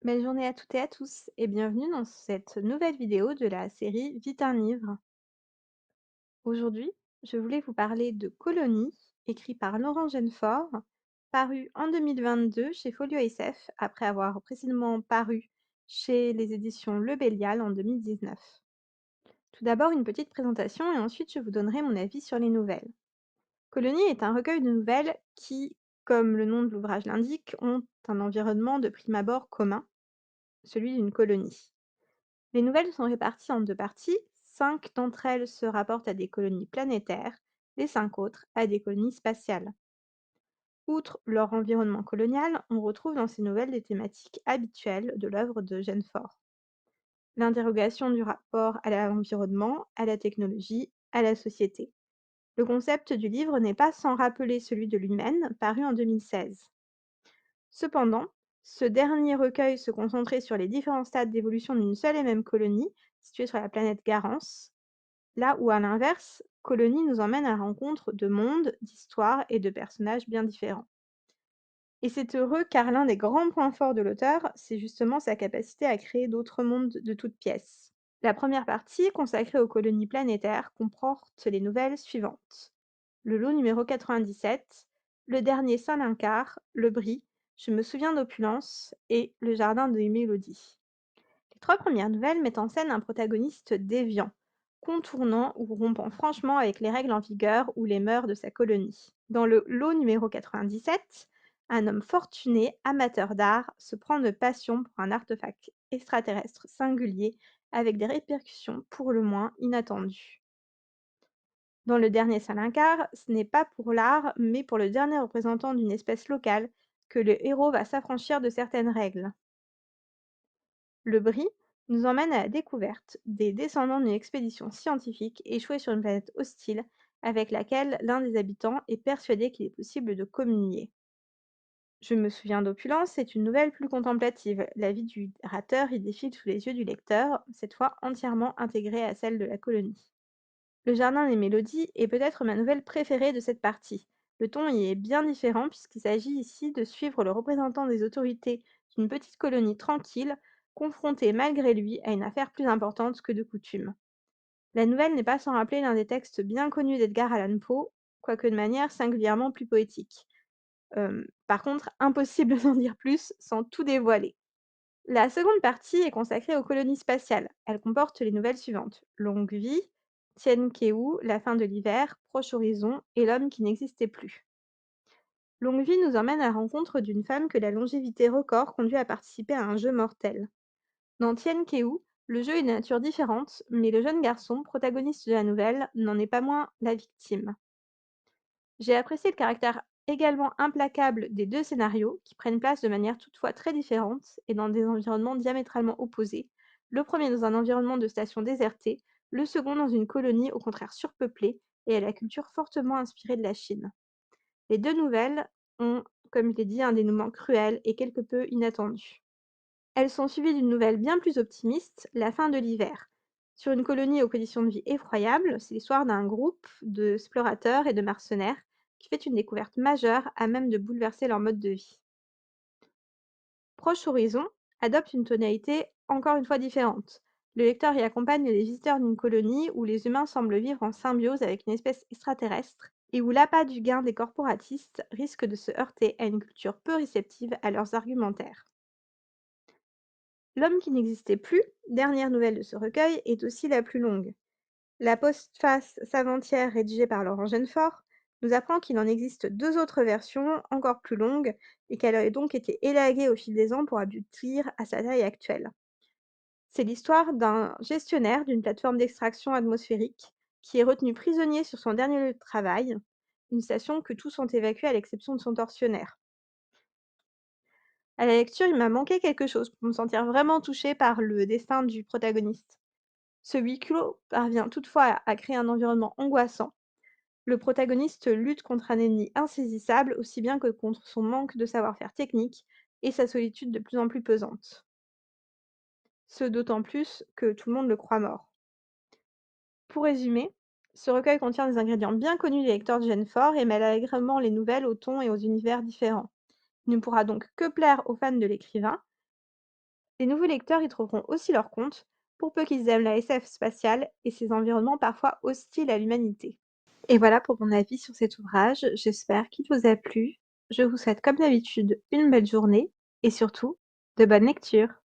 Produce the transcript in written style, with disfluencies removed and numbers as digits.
Belle journée à toutes et à tous et bienvenue dans cette nouvelle vidéo de la série Vite un livre. Aujourd'hui, je voulais vous parler de Colonie, écrit par Laurent Genefort, paru en 2022 chez Folio SF après avoir précédemment paru chez les éditions Le Bélial en 2019. Tout d'abord, une petite présentation et ensuite je vous donnerai mon avis sur les nouvelles. Colonie est un recueil de nouvelles qui, comme le nom de l'ouvrage l'indique, ont un environnement de prime abord commun, celui d'une colonie. Les nouvelles sont réparties en deux parties. 5 d'entre elles se rapportent à des colonies planétaires, les 5 autres à des colonies spatiales. Outre leur environnement colonial, on retrouve dans ces nouvelles des thématiques habituelles de l'œuvre de Genefort. L'interrogation du rapport à l'environnement, à la technologie, à la société. Le concept du livre n'est pas sans rappeler celui de l'Humaine, paru en 2016. Cependant, ce dernier recueil se concentrait sur les différents stades d'évolution d'une seule et même colonie, située sur la planète Garance, là où, à l'inverse, Colonie nous emmène à la rencontre de mondes, d'histoires et de personnages bien différents. Et c'est heureux car l'un des grands points forts de l'auteur, c'est justement sa capacité à créer d'autres mondes de toutes pièces. La première partie, consacrée aux colonies planétaires, comporte les nouvelles suivantes. Le lot numéro 97, Le dernier Saint-Lincard, Le Brie, Je me souviens d'Opulence et Le jardin de Mélodie. Les 3 premières nouvelles mettent en scène un protagoniste déviant, contournant ou rompant franchement avec les règles en vigueur ou les mœurs de sa colonie. Dans le lot numéro 97, un homme fortuné, amateur d'art, se prend de passion pour un artefact extraterrestre singulier avec des répercussions pour le moins inattendues. Dans le dernier Salincar, ce n'est pas pour l'art, mais pour le dernier représentant d'une espèce locale que le héros va s'affranchir de certaines règles. Le bris nous emmène à la découverte des descendants d'une expédition scientifique échouée sur une planète hostile avec laquelle l'un des habitants est persuadé qu'il est possible de communier. Je me souviens d'Opulence, c'est une nouvelle plus contemplative. La vie du narrateur y défile sous les yeux du lecteur, cette fois entièrement intégrée à celle de la colonie. Le jardin des mélodies est peut-être ma nouvelle préférée de cette partie. Le ton y est bien différent puisqu'il s'agit ici de suivre le représentant des autorités d'une petite colonie tranquille, confrontée malgré lui à une affaire plus importante que de coutume. La nouvelle n'est pas sans rappeler l'un des textes bien connus d'Edgar Allan Poe, quoique de manière singulièrement plus poétique. Par contre, impossible d'en dire plus sans tout dévoiler. La seconde partie est consacrée aux colonies spatiales. Elle comporte les nouvelles suivantes: Longue vie, Tien Keou, La fin de l'hiver, Proche horizon et L'homme qui n'existait plus. Longue vie nous emmène à la rencontre d'une femme que la longévité record conduit à participer à un jeu mortel. Dans Tien Keou, le jeu est de nature différente, mais le jeune garçon, protagoniste de la nouvelle, n'en est pas moins la victime. J'ai apprécié le caractère également implacable des 2 scénarios, qui prennent place de manière toutefois très différente et dans des environnements diamétralement opposés. Le premier dans un environnement de station désertée, le second dans une colonie au contraire surpeuplée et à la culture fortement inspirée de la Chine. Les 2 nouvelles ont, comme je l'ai dit, un dénouement cruel et quelque peu inattendu. Elles sont suivies d'une nouvelle bien plus optimiste, La fin de l'hiver. Sur une colonie aux conditions de vie effroyables, c'est l'histoire d'un groupe d'explorateurs et de mercenaires qui fait une découverte majeure à même de bouleverser leur mode de vie. Proche Horizon adopte une tonalité encore une fois différente. Le lecteur y accompagne les visiteurs d'une colonie où les humains semblent vivre en symbiose avec une espèce extraterrestre et où l'appât du gain des corporatistes risque de se heurter à une culture peu réceptive à leurs argumentaires. L'homme qui n'existait plus, dernière nouvelle de ce recueil, est aussi la plus longue. La postface Saventière, rédigée par Laurent Genefort, nous apprend qu'il en existe 2 autres versions, encore plus longues, et qu'elle a donc été élaguée au fil des ans pour aboutir à sa taille actuelle. C'est l'histoire d'un gestionnaire d'une plateforme d'extraction atmosphérique qui est retenu prisonnier sur son dernier lieu de travail, une station que tous ont évacuée à l'exception de son tortionnaire. À la lecture, il m'a manqué quelque chose pour me sentir vraiment touchée par le destin du protagoniste. Ce huis clos parvient toutefois à créer un environnement angoissant. Le protagoniste lutte contre un ennemi insaisissable aussi bien que contre son manque de savoir-faire technique et sa solitude de plus en plus pesante. Ce d'autant plus que tout le monde le croit mort. Pour résumer, ce recueil contient des ingrédients bien connus des lecteurs de Genefort et mêle allègrement les nouvelles aux tons et aux univers différents. Il ne pourra donc que plaire aux fans de l'écrivain, Les nouveaux lecteurs y trouveront aussi leur compte, pour peu qu'ils aiment la SF spatiale et ses environnements parfois hostiles à l'humanité. Et voilà pour mon avis sur cet ouvrage, j'espère qu'il vous a plu. Je vous souhaite comme d'habitude une belle journée et surtout de bonnes lectures.